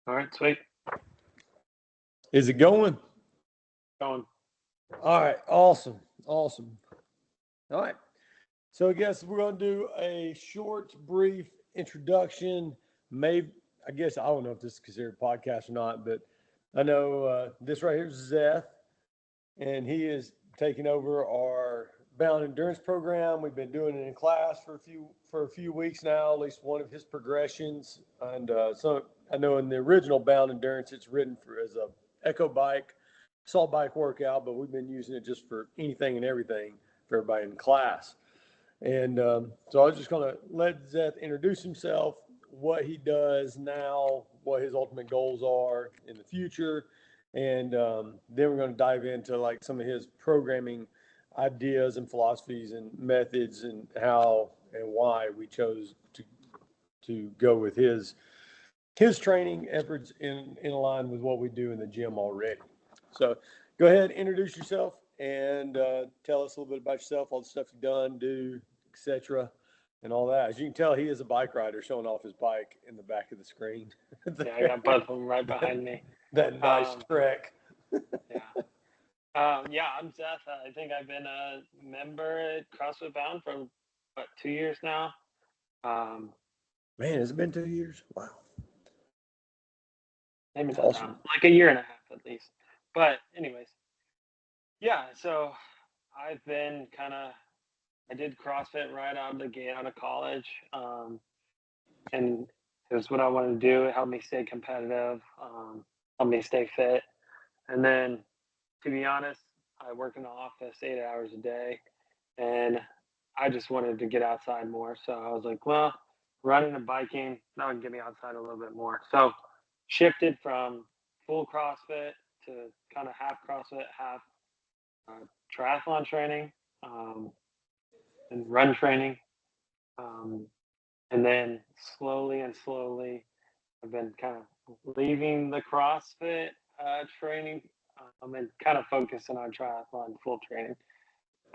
All right, sweet. Is it going? Going. All right, awesome. All right. So I guess we're going to do a short, brief introduction. Maybe, I guess, I don't know if this is considered a podcast or not, but I know this right here is Zeth, and he is taking over our Bound Endurance program. We've been doing it in class for a few weeks now, at least one of his progressions. And so I know in the original Bound Endurance, it's written as a Echo Bike, assault bike workout, but we've been using it just for anything and everything for everybody in class. And so I was just going to let Zeth introduce himself, what he does now, what his ultimate goals are in the future. And then we're going to dive into like some of his programming ideas and philosophies and methods and how and why we chose to go with his training efforts in line with what we do in the gym already. So go ahead, introduce yourself, and tell us a little bit about yourself, all the stuff you've done, do, etc., and all that. As you can tell, he is a bike rider, showing off his bike in the back of the screen. Yeah, I got both of them right behind me. That nice Trek. Yeah. Yeah, I'm Seth. I think I've been a member at CrossFit Bound for, 2 years now. Man, has it been 2 years? Wow. Maybe not awesome. Like a year and a half at least. But anyways, yeah, so I've been I did CrossFit right out of the gate, out of college. And it was what I wanted to do. It helped me stay competitive, helped me stay fit. And then, to be honest, I work in the office 8 hours a day, and I just wanted to get outside more. So I was like, well, running and biking, that would get me outside a little bit more. So shifted from full CrossFit to kind of half CrossFit, half triathlon training, and run training. And then slowly, I've been kind of leaving the CrossFit training and kind of focusing on triathlon full training.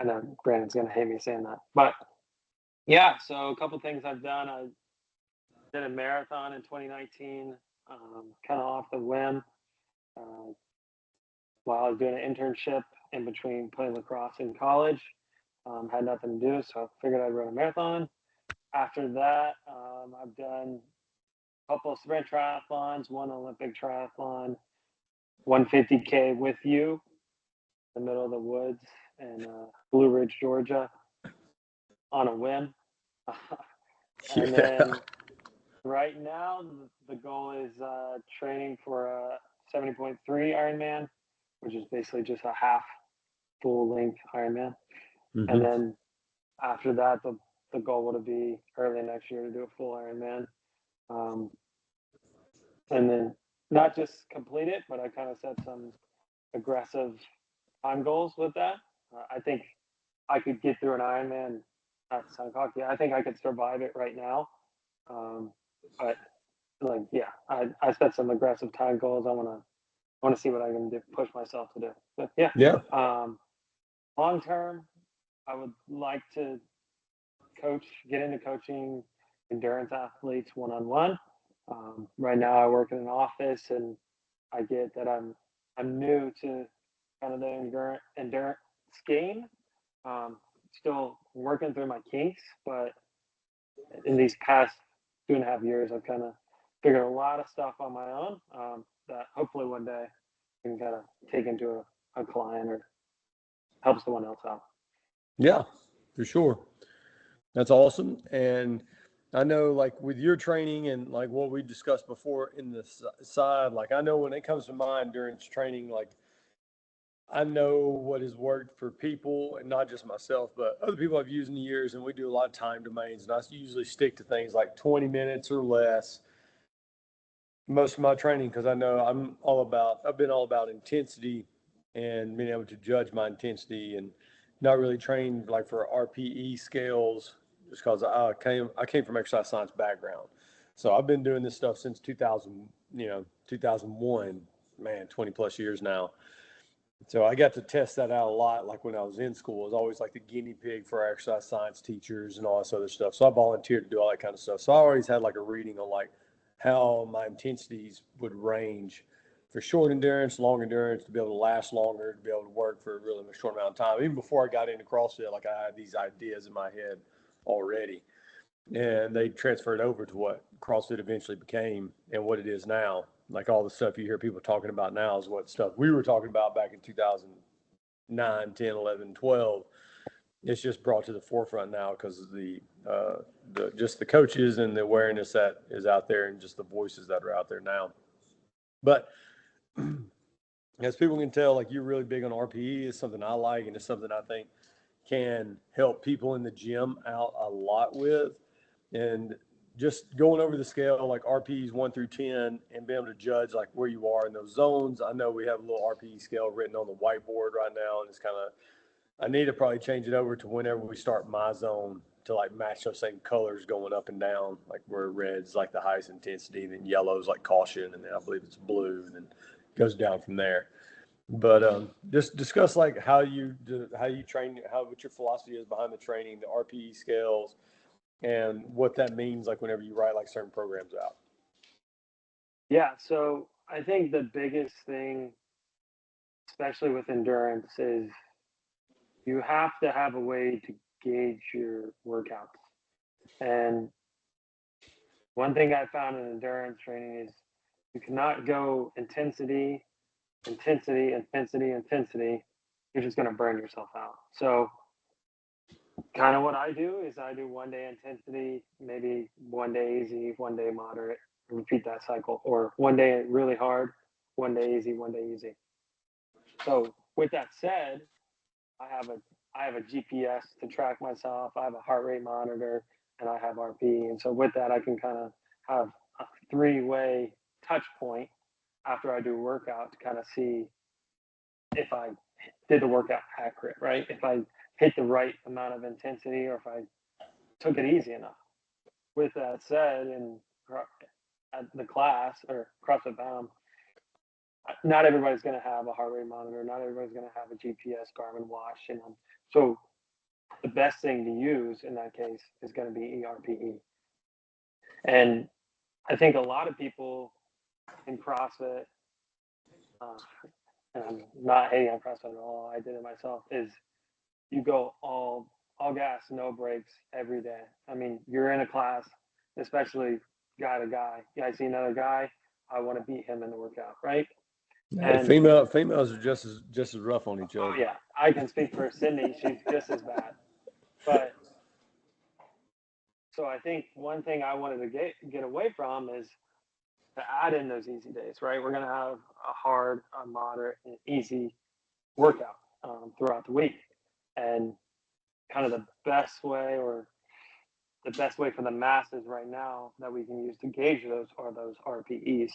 I know Brandon's going to hate me saying that. But yeah, so a couple things I've done. I did a marathon in 2019, kind of off the whim, while I was doing an internship in between playing lacrosse in college. Had nothing to do, so I figured I'd run a marathon. After that, I've done a couple of sprint triathlons, one Olympic triathlon, 150K with you, in the middle of the woods in Blue Ridge, Georgia, on a whim. And then right now, the goal is training for a 70.3 Ironman, which is basically just a half full-length Ironman. Mm-hmm. And then after that, the goal would be early next year to do a full Ironman. And then not just complete it, but I kind of set some aggressive time goals with that. I think I could get through an Ironman at Sankoku. I think I could survive it right now. But I set some aggressive time goals. I want to see what I can do, push myself to do. But yeah. Long term, I would like to get into coaching endurance athletes one-on-one. Right now I work in an office, and I get that I'm new to kind of the endurance game. Still working through my kinks, but in these past 2.5 years, I've kind of figured a lot of stuff on my own that hopefully one day I can kind of take into a client or help someone else out. Yeah, for sure. That's awesome. And I know, like, with your training and like what we discussed before in the side, like, I know when it comes to my endurance training, like, I know what has worked for people, and not just myself, but other people I've used in the years. And we do a lot of time domains, and I usually stick to things like 20 minutes or less most of my training, because I know I've been all about intensity and being able to judge my intensity, and not really trained like for RPE scales, just because I came from exercise science background. So I've been doing this stuff since 2001, man, 20 plus years now. So I got to test that out a lot. Like when I was in school, I was always like the guinea pig for our exercise science teachers and all this other stuff. So I volunteered to do all that kind of stuff. So I always had like a reading on like how my intensities would range for short endurance, long endurance, to be able to last longer, to be able to work for a really short amount of time. Even before I got into CrossFit, like I had these ideas in my head already, and they transferred over to what CrossFit eventually became and what it is now. Like all the stuff you hear people talking about now is what stuff we were talking about back in 2009, 10, 11, 12. It's just brought to the forefront now because of the just the coaches and the awareness that is out there and just the voices that are out there now. But as people can tell, like you're really big on RPE. It's something I like, and it's something I think can help people in the gym out a lot with. And just going over the scale, like RPEs 1 through 10, and being able to judge like where you are in those zones. I know we have a little RPE scale written on the whiteboard right now, and it's kind of, I need to probably change it over to whenever we start my zone to like match those same colors going up and down, like where red's like the highest intensity, then yellow's like caution, and then I believe it's blue, and then it goes down from there. But just discuss like how you train, what your philosophy is behind the training, the RPE scales, and what that means like whenever you write like certain programs out. Yeah, so I think the biggest thing, especially with endurance, is you have to have a way to gauge your workouts. And one thing I found in endurance training is you cannot go intensity, intensity, intensity, intensity. You're just going to burn yourself out. So, kind of what I do is I do 1 day intensity, maybe 1 day easy, 1 day moderate, repeat that cycle, or 1 day really hard, 1 day easy, 1 day easy. So, with that said, I have a GPS to track myself. I have a heart rate monitor, and I have RP. And so with that, I can kind of have a three-way touch point after I do a workout to kind of see if I did the workout accurate, right? If I hit the right amount of intensity, or if I took it easy enough. With that said, at the class or CrossFit Bound, not everybody's going to have a heart rate monitor. Not everybody's going to have a GPS Garmin watch. So the best thing to use in that case is going to be ERPE. And I think a lot of people in CrossFit, and I'm not hating on CrossFit at all, I did it myself, is you go all gas, no brakes every day. I mean, you're in a class, especially guy to guy. Yeah, I see another guy, I want to beat him in the workout, right? And females are just as rough on each other. Oh yeah, I can speak for Sydney. She's just as bad. But so I think one thing I wanted to get away from is to add in those easy days, right? We're gonna have a hard, a moderate, and easy workout throughout the week, and kind of the best way, or the best way for the masses right now that we can use to gauge those are those RPEs.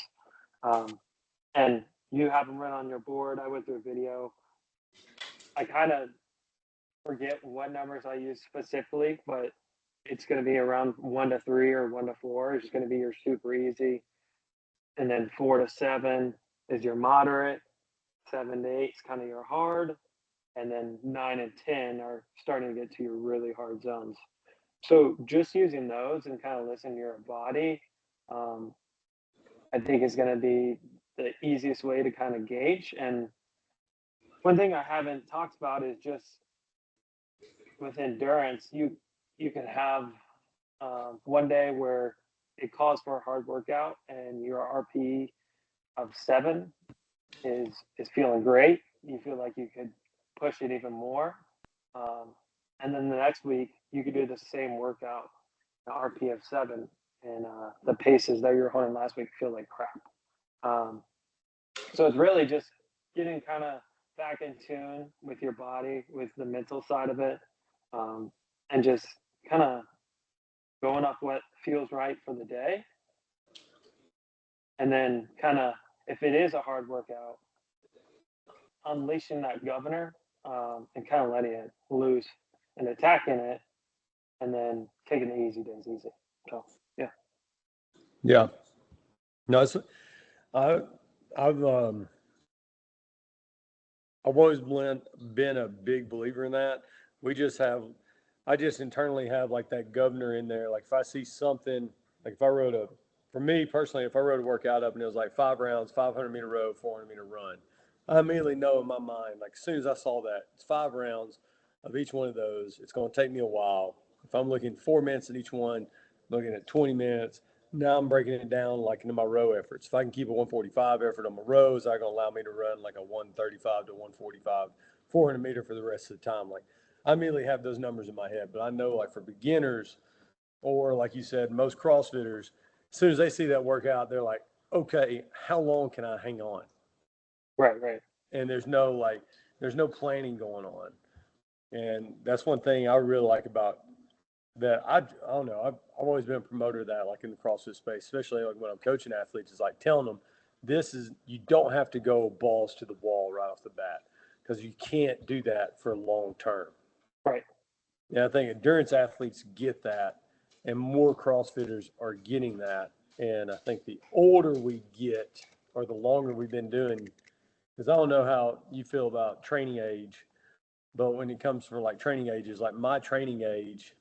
And you have them run on your board. I went through a video. I kind of forget what numbers I use specifically, but it's going to be around 1 to 3 or 1 to 4 is going to be your super easy. And then 4 to 7 is your moderate. 7 to 8 is kind of your hard. And then 9 and 10 are starting to get to your really hard zones. So just using those and kind of listening to your body, I think is going to be the easiest way to kind of gauge. And one thing I haven't talked about is just with endurance, you can have 1 day where it calls for a hard workout and your RP of 7 is feeling great. You feel like you could push it even more. And then the next week you could do the same workout, the RP of 7, and the paces that you were holding last week feel like crap. So it's really just getting kind of back in tune with your body, with the mental side of it, and just kind of going off what feels right for the day. And then kind of, if it is a hard workout, unleashing that governor, and kind of letting it loose and attacking it, and then taking the easy days easy. So, yeah. Yeah. No, I've always been a big believer in that. I just internally have like that governor in there. Like if I see something, like if I wrote for me personally, if I wrote a workout up and it was like 5 rounds, 500-meter row, 400-meter run, I immediately know in my mind, like as soon as I saw that, it's 5 rounds of each one of those. It's going to take me a while. If I'm looking 4 minutes at each one, looking at 20 minutes. Now I'm breaking it down like into my row efforts. If I can keep a 145 effort on my rows, that's going to allow me to run like a 135 to 145, 400 meter for the rest of the time. Like I immediately have those numbers in my head, but I know like for beginners or like you said, most CrossFitters, as soon as they see that workout, they're like, okay, how long can I hang on? Right, right. And there's no planning going on. And that's one thing I really like about that. I don't know. I've always been a promoter of that, like in the CrossFit space, especially like when I'm coaching athletes, is like telling them you don't have to go balls to the wall right off the bat because you can't do that for long term. Right. And I think endurance athletes get that, and more CrossFitters are getting that. And I think the older we get, or the longer we've been doing, because I don't know how you feel about training age, but when it comes for like training ages, like my training age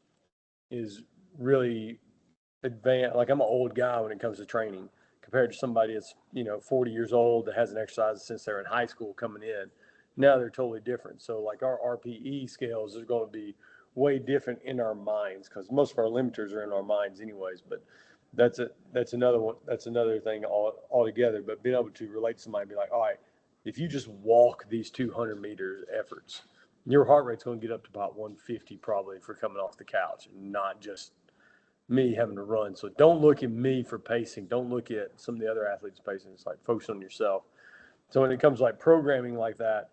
is really advanced. Like I'm an old guy when it comes to training compared to somebody that's 40 years old that hasn't exercised since they're in high school coming in. Now they're totally different. So like our RPE scales are going to be way different in our minds because most of our limiters are in our minds anyways. But that's another one. That's another thing altogether. But being able to relate to somebody and be like, all right, if you just walk these 200 meter efforts, your heart rate's going to get up to about 150 probably for coming off the couch and not just me having to run. So don't look at me for pacing. Don't look at some of the other athletes pacing. It's like focus on yourself. So when it comes to like programming like that,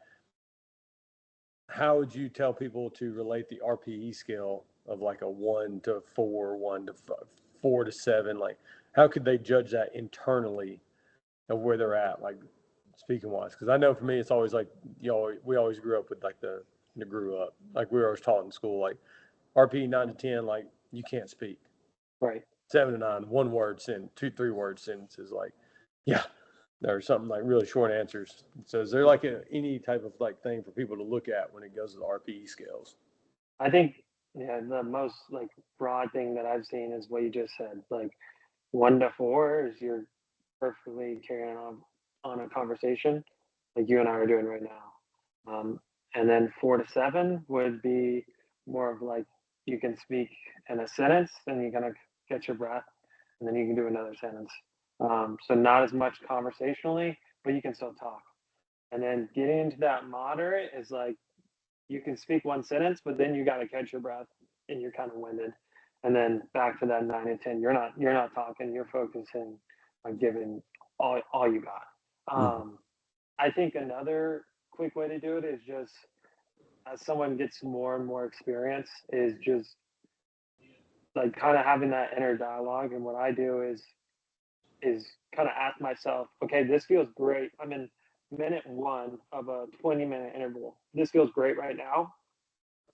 how would you tell people to relate the RPE scale of like a 1 to 4, 1 to 5, 4 to 7? Like how could they judge that internally of where they're at, like speaking wise? Because I know for me, it's always like, we always grew up with like like we were always taught in school, like RPE 9 to 10, like you can't speak. Right. 7 to 9, 1 word sentence, 2, 3 word sentences, like, yeah, or something like really short answers. So is there like any type of like thing for people to look at when it goes to the RPE scales? I think yeah, the most like broad thing that I've seen is what you just said. Like 1 to 4 is you're perfectly carrying on a conversation like you and I are doing right now. And then 4 to 7 would be more of like you can speak in a sentence and you're gonna catch your breath and then you can do another sentence. So not as much conversationally, but you can still talk. And then getting into that moderate is like you can speak one sentence, but then you got to catch your breath and you're kind of winded. And then back to that 9 to 10, you're not talking, you're focusing on giving all you got. Mm-hmm. I think another quick way to do it is just as someone gets more and more experience is just like kind of having that inner dialogue. And what I do is kind of ask myself, okay, this feels great. I'm in minute one of a 20-minute interval. This feels great right now.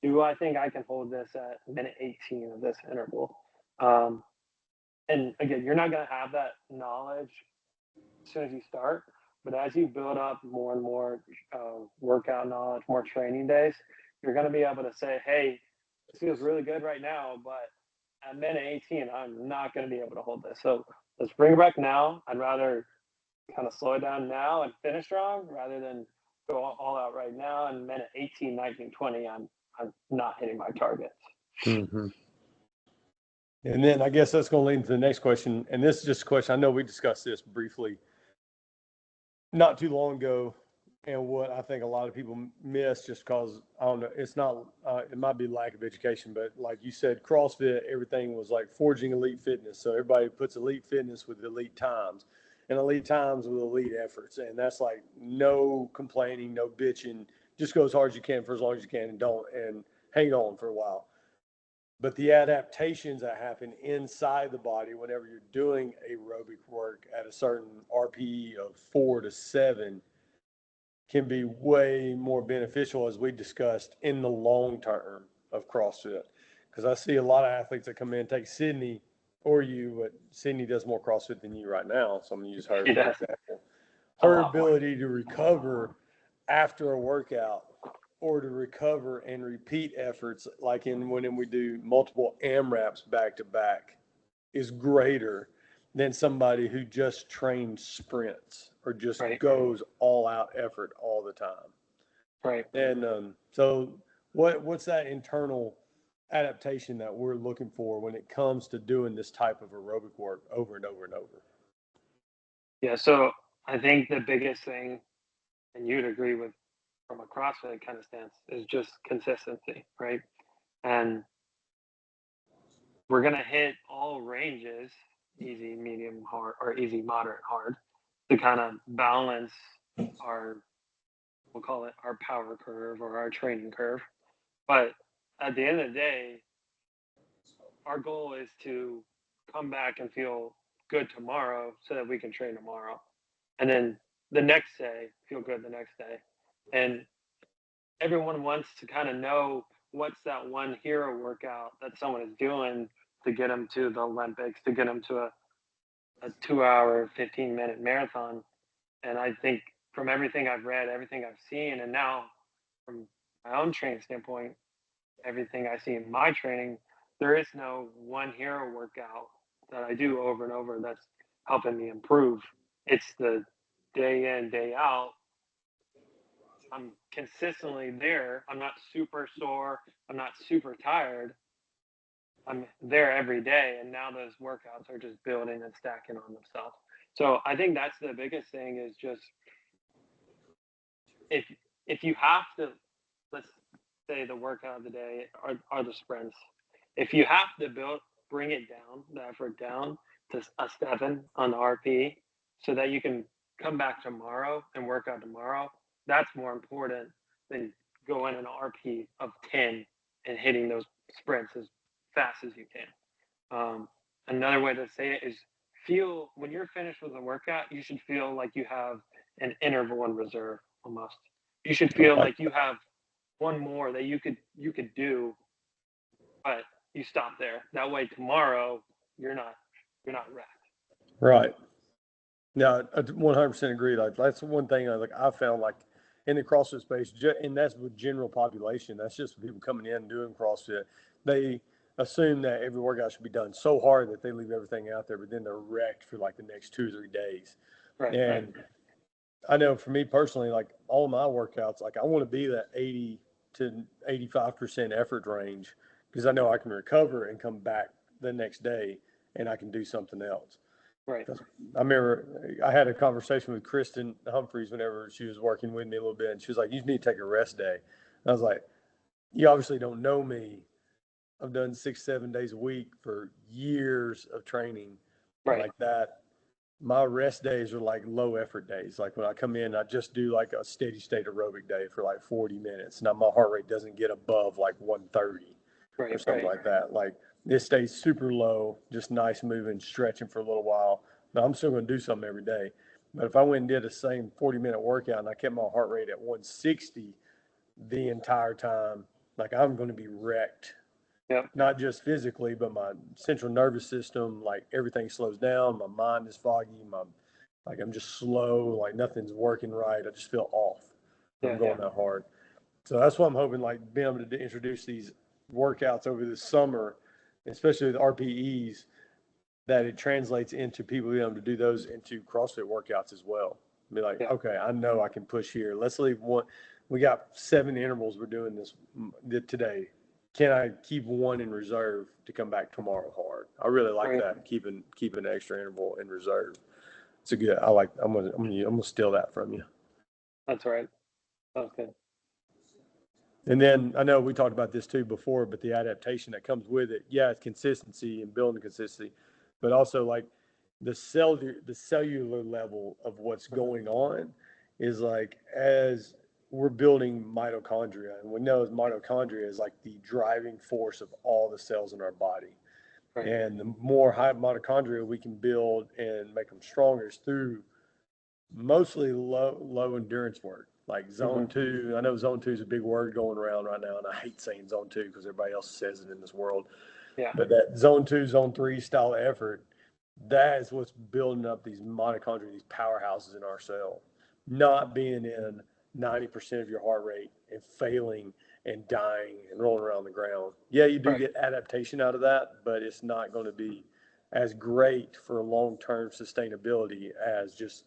Do I think I can hold this at minute 18 of this interval? Um, and again, you're not going to have that knowledge as soon as you start, but as you build up more and more workout knowledge, more training days, you're going to be able to say, hey, this feels really good right now, but at minute 18, I'm not going to be able to hold this. So let's bring it back now. I'd rather kind of slow it down now and finish strong rather than go all out right now. And minute 18, 19, 20, I'm not hitting my targets. Mm-hmm. And then I guess that's going to lead into the next question. And this is just a question. I know we discussed this briefly not too long ago. And what I think a lot of people miss just because, I don't know, it's not, it might be lack of education, but like you said, CrossFit, everything was like forging elite fitness. So everybody puts elite fitness with elite times and elite times with elite efforts. And that's like no complaining, no bitching, just go as hard as you can for as long as you can and hang on for a while. But the adaptations that happen inside the body whenever you're doing aerobic work at a certain RPE of 4 to 7 can be way more beneficial, as we discussed, in the long term of CrossFit. Because I see a lot of athletes that come in, take Sydney or you, but Sydney does more CrossFit than you right now. So I'm going to use her for example. Her ability to recover after a workout or to recover and repeat efforts, like when we do multiple AMRAPs back to back, is greater than somebody who just trains sprints or just Right. goes all out effort all the time. Right. And so what's that internal adaptation that we're looking for when it comes to doing this type of aerobic work over and over and over? Yeah. So I think the biggest thing, and you'd agree with from a CrossFit kind of stance, is just consistency, right? And we're gonna hit all ranges, easy, medium, hard, or easy, moderate, hard, to kind of balance our, we'll call it our power curve or our training curve. But at the end of the day, our goal is to come back and feel good tomorrow so that we can train tomorrow. And then the next day, feel good the next day. And everyone wants to kind of know what's that one hero workout that someone is doing to get them to the Olympics, to get them to a 2 hour, 15-minute marathon. And I think from everything I've read, everything I've seen, and now from my own training standpoint, everything I see in my training, there is no one hero workout that I do over and over that's helping me improve. It's the day in, day out. I'm consistently there. I'm not super sore. I'm not super tired. I'm there every day. And now those workouts are just building and stacking on themselves. So I think that's the biggest thing is just if if you have to, let's say the workout of the day are the sprints. If you have to bring it down, the effort down to a 7 on the RP so that you can come back tomorrow and work out tomorrow, that's more important than going an RP of 10 and hitting those sprints as fast as you can. Another way to say it is feel when you're finished with a workout, you should feel like you have an interval in reserve almost. You should feel like you have one more that you could do, but you stop there. That way tomorrow you're not wrecked. Right. No, I 100% agree. Like that's one thing I found like in the CrossFit space, and that's with general population. That's just people coming in doing CrossFit. They assume that every workout should be done so hard that they leave everything out there, but then they're wrecked for like the next 2 or 3 days. Right, right, And I know for me personally, like all my workouts, like I want to be that 80 to 85% effort range because I know I can recover and come back the next day and I can do something else. right. I remember I had a conversation with Kristen Humphreys whenever she was working with me a little bit, and she was like, "You need to take a rest day." And I was like, "You obviously don't know me. I've done 6, 7 days a week for years of training Right. like that. My rest days are like low effort days. Like when I come in, I just do like a steady state aerobic day for like 40 minutes. Now my heart rate doesn't get above like 130 or Right, something right. like that. Like it stays super low, just nice moving, stretching for a little while. Now I'm still going to do something every day. But if I went and did the same 40-minute workout and I kept my heart rate at 160 the entire time, like I'm going to be wrecked. Yep. Not just physically, but my central nervous system, like everything slows down. My mind is foggy. Like I'm just slow. Like nothing's working right. I just feel off. I'm Yeah, yeah. going that hard. So that's what I'm hoping, like being able to introduce these workouts over this summer, especially with RPEs, that it translates into people being able to do those into CrossFit workouts as well. Be like, Yeah. okay, I know I can push here. Let's leave one. We got 7 intervals. We're doing this today. Can I keep one in reserve to come back tomorrow hard? I really like Right. that. Keeping an extra interval in reserve. It's a good. I like. I'm gonna steal that from you. That's right. Sounds good. And then I know we talked about this too before, but the adaptation that comes with it, yeah, it's consistency and building consistency, but also like the cellular level of what's Mhm. going on is like as we're building mitochondria, and we know mitochondria is like the driving force of all the cells in our body. Right. And the more high mitochondria we can build and make them stronger is through mostly low endurance work like zone Hmm. two. I know zone two is a big word going around right now, and I hate saying zone two because everybody else says it in this world. Yeah. But that zone two, zone three style of effort, that is what's building up these mitochondria, these powerhouses in our cell. Not being in 90% of your heart rate and failing and dying and rolling around the ground. Yeah, you do Right. get adaptation out of that, but it's not going to be as great for long-term sustainability as just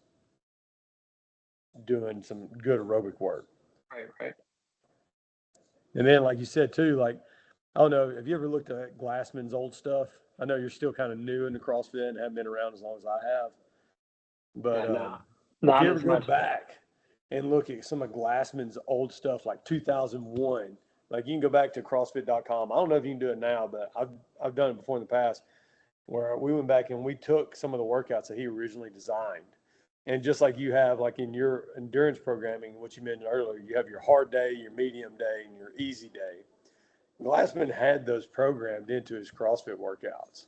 doing some good aerobic work. Right. And then, like you said too, like, I don't know, have you ever looked at Glassman's old stuff? I know you're still kind of new into CrossFit and haven't been around as long as I have, but Yeah, no, if not you ever as go much. back and look at some of Glassman's old stuff, like 2001, like you can go back to CrossFit.com. I don't know if you can do it now, but I've done it before in the past, where we went back and we took some of the workouts that he originally designed. And just like you have, like in your endurance programming, what you mentioned earlier, you have your hard day, your medium day, and your easy day. Glassman had those programmed into his CrossFit workouts.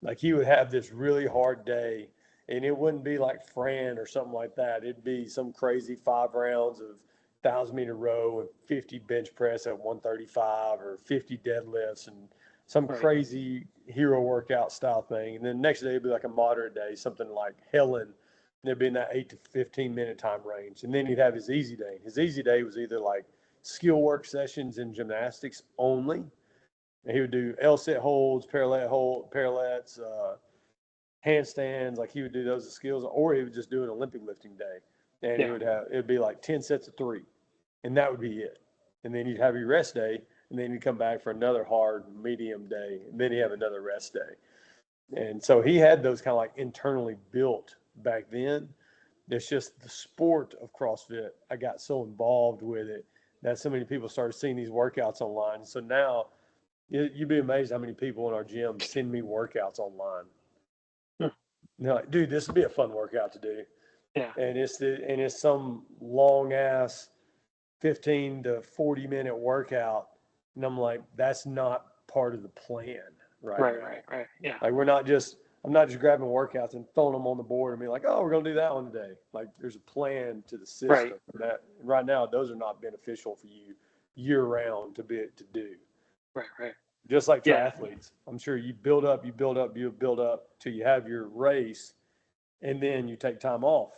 Like he would have this really hard day, and it wouldn't be like Fran or something like that. It'd be some crazy 5 rounds of 1,000-meter row and 50 bench press at 135 or 50 deadlifts and some Right. crazy hero workout style thing. And then the next day it'd be like a moderate day, something like Helen. And it'd be in that 8 to 15-minute time range. And then he'd have his easy day. His easy day was either like skill work sessions in gymnastics only. And he would do L-sit holds, parallettes, handstands. Like he would do those skills, or he would just do an Olympic lifting day. And Yeah. it'd be like 10 sets of 3, and that would be it. And then you'd have your rest day, and then you'd come back for another hard medium day, and then you have another rest day. And so he had those kind of like internally built back then. It's just the sport of CrossFit. I got so involved with it that so many people started seeing these workouts online. So now you'd be amazed how many people in our gym send me workouts online. Hmm. They're like, dude, this would be a fun workout to do. Yeah. And it's some long ass 15 to 40-minute workout. And I'm like, that's not part of the plan right now. Right. Yeah. Like I'm not just grabbing workouts and throwing them on the board and being like, oh, we're going to do that one today. Like there's a plan to the system. Right. That right now, those are not beneficial for you year round to do. Right. Just like Yeah. triathletes, I'm sure you build up till you have your race, and then you take time off.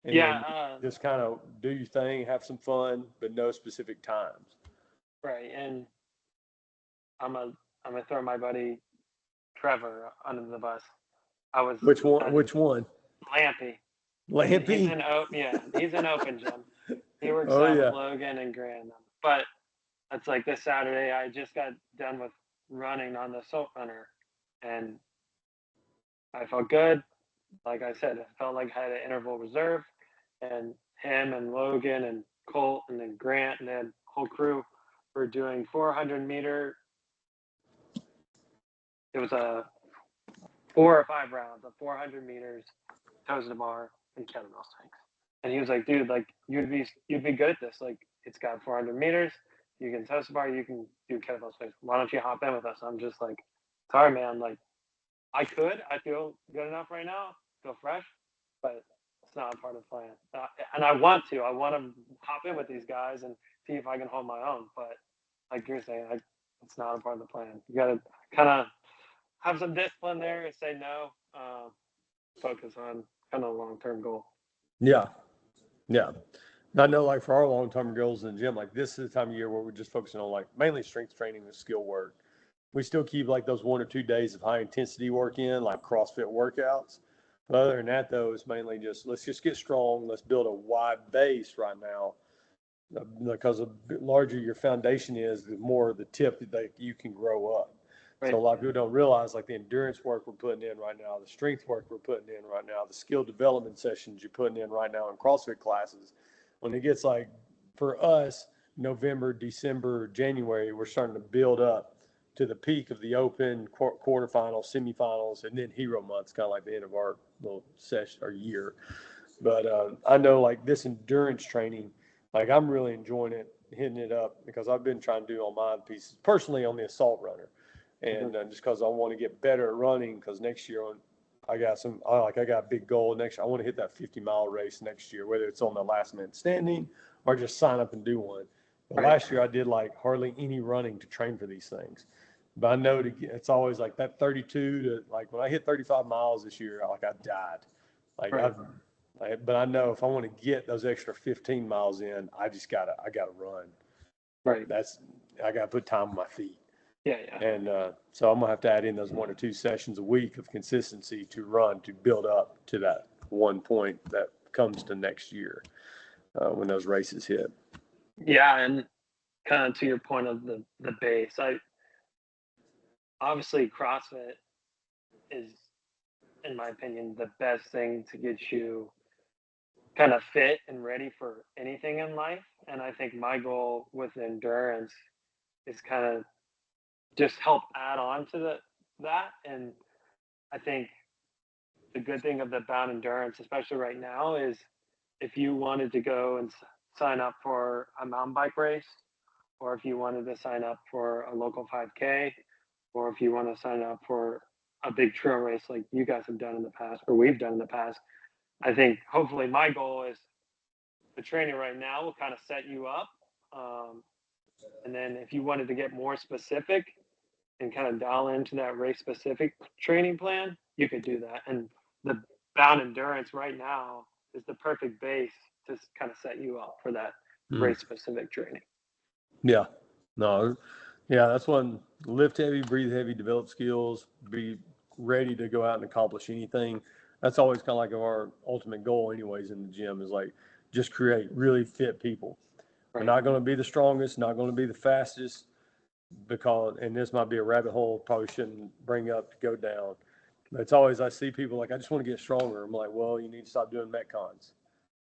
And Yeah. then just kind of do your thing, have some fun, but no specific times. Right. And I'm gonna throw my buddy Trevor under the bus. I was Which one? Which one? Lampy. Lampy? He's an open gym. He works Oh out yeah. with Logan and Graham. But it's like this Saturday, I just got done with running on the Salt Runner, and I felt good. Like I said, I felt like I had an interval reserve, and him and Logan and Colt and then Grant and then whole crew were doing 400-meter. It was a 4 or 5 rounds of 400 meters, toes to the bar, and kettlebell strength. And he was like, dude, like you'd be good at this. Like it's got 400 meters. You can toes to bar. You can do kettlebell strength. Why don't you hop in with us? I'm just like, sorry, man. Like I feel good enough right now. Feel fresh, but it's not a part of the plan. And I want to hop in with these guys and see if I can hold my own. But like you're saying, it's not a part of the plan. You got to kind of have some discipline there and say no. Focus on kind of a long-term goal. Yeah. I know, like for our long-term goals in the gym, like this is the time of year where we're just focusing on like mainly strength training and skill work. We still keep like those 1 or 2 days of high intensity work in, like CrossFit workouts. But other than that, though, it's mainly just let's just get strong. Let's build a wide base right now, because the larger your foundation is, the more the tip that you can grow up. Right. So a lot of people don't realize like the endurance work we're putting in right now, the strength work we're putting in right now, the skill development sessions you're putting in right now in CrossFit classes. When it gets like for us, November, December, January, we're starting to build up to the peak of the open, quarterfinals, semifinals, and then hero months, kind of like the end of our little session or year. But I know like this endurance training, like I'm really enjoying it, hitting it up, because I've been trying to do on my pieces personally on the assault runner. And just because I want to get better at running, because next year I got a big goal next year. I want to hit that 50-mile race next year, whether it's on the last minute standing or just sign up and do one. But last year I did like hardly any running to train for these things. But I know it's always like that 32 to like when I hit 35 miles this year, like I died. Like but I know if I want to get those extra 15 miles in, I gotta run. Right. I gotta put time on my feet. Yeah, yeah. And so I'm gonna have to add in those 1 or 2 sessions a week of consistency to run to build up to that one point that comes to next year when those races hit. Yeah, and kind of to your point of the base, I obviously CrossFit is, in my opinion, the best thing to get you kind of fit and ready for anything in life. And I think my goal with endurance is kind of just help add on to that. And I think the good thing of the bound endurance, especially right now, is if you wanted to go and sign up for a mountain bike race, or if you wanted to sign up for a local 5K, or if you want to sign up for a big trail race like you guys have done in the past, or we've done in the past, I think hopefully my goal is the training right now will kind of set you up. Um, and then if you wanted to get more specific and kind of dial into that race specific training plan, you could do that. And the bound endurance right now is the perfect base to kind of set you up for that race specific training. Yeah, no, yeah, that's one. Lift heavy, breathe heavy, develop skills, be ready to go out and accomplish anything. That's always kind of like our ultimate goal, anyways, in the gym is like just create really fit people. We're Right. not going to be the strongest, not going to be the fastest, because, and this might be a rabbit hole, probably shouldn't bring up to go down. But it's always, I see people like, I just want to get stronger. I'm like, well, you need to stop doing Metcons.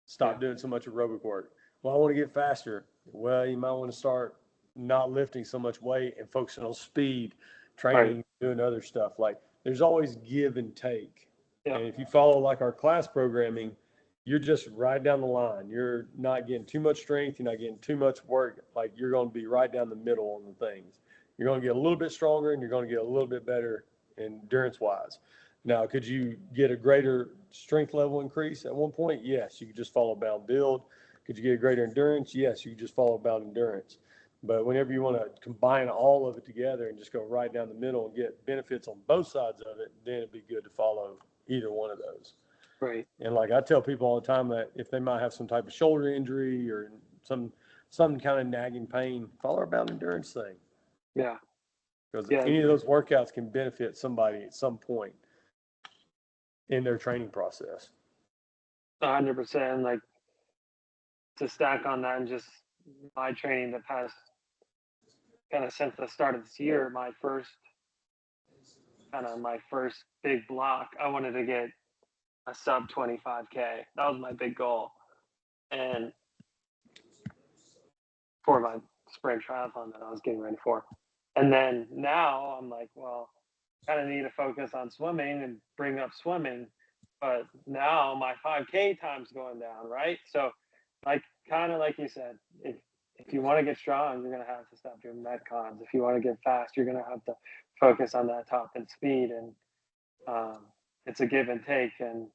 Stop doing so much aerobic work. Well, I want to get faster. Well, you might want to start not lifting so much weight and focusing on speed, training, Right. doing other stuff. Like there's always give and take. Yeah. And if you follow like our class programming, you're just right down the line. You're not getting too much strength. You're not getting too much work. Like you're going to be right down the middle on the things. You're going to get a little bit stronger and you're going to get a little bit better endurance wise. Now, could you get a greater strength level increase at one point? Yes, you could just follow bound build. Could you get a greater endurance? Yes, you could just follow bound endurance. But whenever you want to combine all of it together and just go right down the middle and get benefits on both sides of it, then it'd be good to follow either one of those. Right. And like I tell people all the time that if they might have some type of shoulder injury or some kind of nagging pain, follow our bound endurance thing. Yeah. Because Yeah. any of those workouts can benefit somebody at some point in their training process. 100%. Like to stack on that and just my training the past kind of since the start of this year, my first big block, I wanted to get a sub 25K. That was my big goal. And for my spring triathlon that I was getting ready for. And then now I'm like, well, kind of need to focus on swimming and bring up swimming. But now my 5K time's going down, right? So, like, kind of like you said, if you want to get strong, you're going to have to stop doing metcons. If you want to get fast, you're going to have to focus on that top end speed. And it's a give and take. And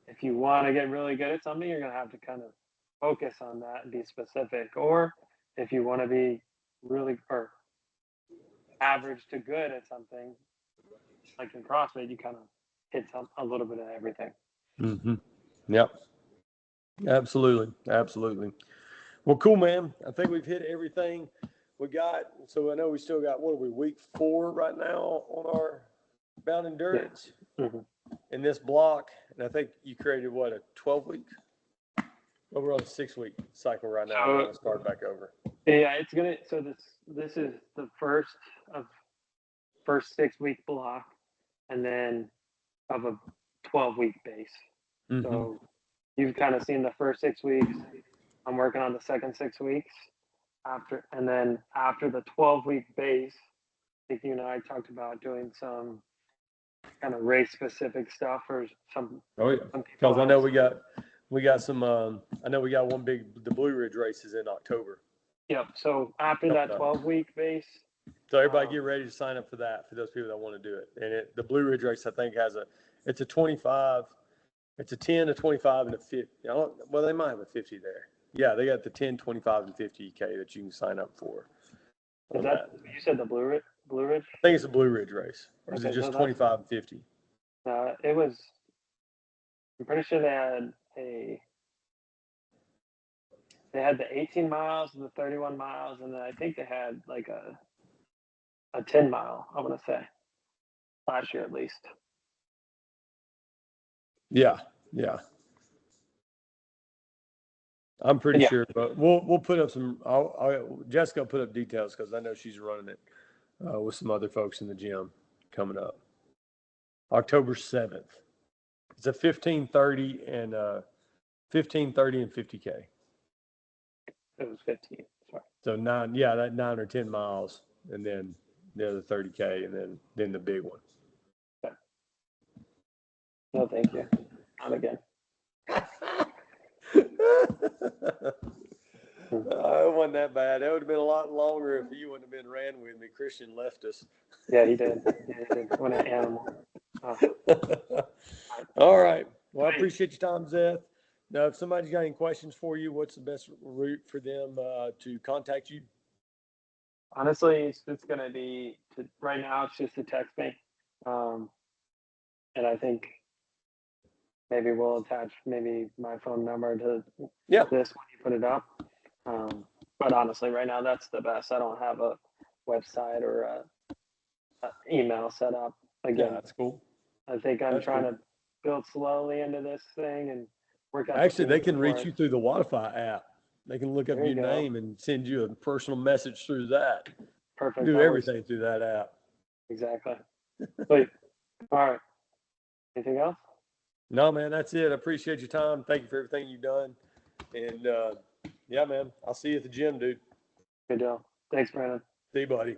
if you want to get really good at something, you're going to have to kind of focus on that and be specific. Or if you want to be really or average to good at something, like in CrossFit, you kind of hit a little bit of everything. Mm-hmm. Yep. Absolutely. Absolutely. Well, cool, man. I think we've hit everything we got. So I know we still got, what are we, week 4 right now on our bound endurance in this block. And I think you created what, a 12-week? Well, we're on a 6-week cycle right now. We're going to start back over. Yeah, it's gonna. So this is the first 6-week block, and then of a 12-week base. So you've kind of seen the first 6 weeks. I'm working on the second 6 weeks and then after the 12-week base, I think you and I talked about doing some kind of race specific stuff or some. Oh yeah, because I know we got some. I know we got the Blue Ridge races in October. Yep. So after that 12-week base. So everybody get ready to sign up for that, for those people that want to do it. And the Blue Ridge race, I think, it's a 25, it's a 10, a 25, and a 50. Well, they might have a 50 there. Yeah, they got the 10, 25, and 50K that you can sign up for. Is that you said the Blue Ridge? I think it's a Blue Ridge race. Or is it just 25 and 50? It was. I'm pretty sure they had the 18 miles and the 31 miles, and then I think they had like a 10 mile, I want to say, last year at least. Yeah, yeah. I'm pretty Yeah. sure, but we'll put up some. Jessica will put up details because I know she's running it with some other folks in the gym coming up. October 7th. It's a 15:30 and 15:30 and 50K. It was 15. Sorry. So 9 or 10 miles, and then the other 30K, and then the big one. Okay. No, thank you. Not again. It wasn't that bad. It would have been a lot longer if you wouldn't have been ran with me. Christian left us. Yeah, he did. Yeah, he did. What an animal. Oh. All right. Well, I appreciate your time, Zeth. Now, if somebody's got any questions for you, what's the best route for them to contact you? Honestly, it's just gonna be right now. It's just to text me, and I think maybe we'll attach maybe my phone number to Yeah. this when you put it up. But honestly, right now that's the best. I don't have a website or a email set up. Yeah, Again, that's cool. I think I'm That's trying cool. to build slowly into this thing and work out. Actually, the they kinks can reach before you through the Wi-Fi app. They can look up There your you go. name and send you a personal message through that. Perfect. Do That works. everything through that app. Exactly. Sweet. All right. Anything else? No, man, that's it. I appreciate your time. Thank you for everything you've done. And yeah, man, I'll see you at the gym, dude. Good deal. Thanks, Brandon. See you, buddy.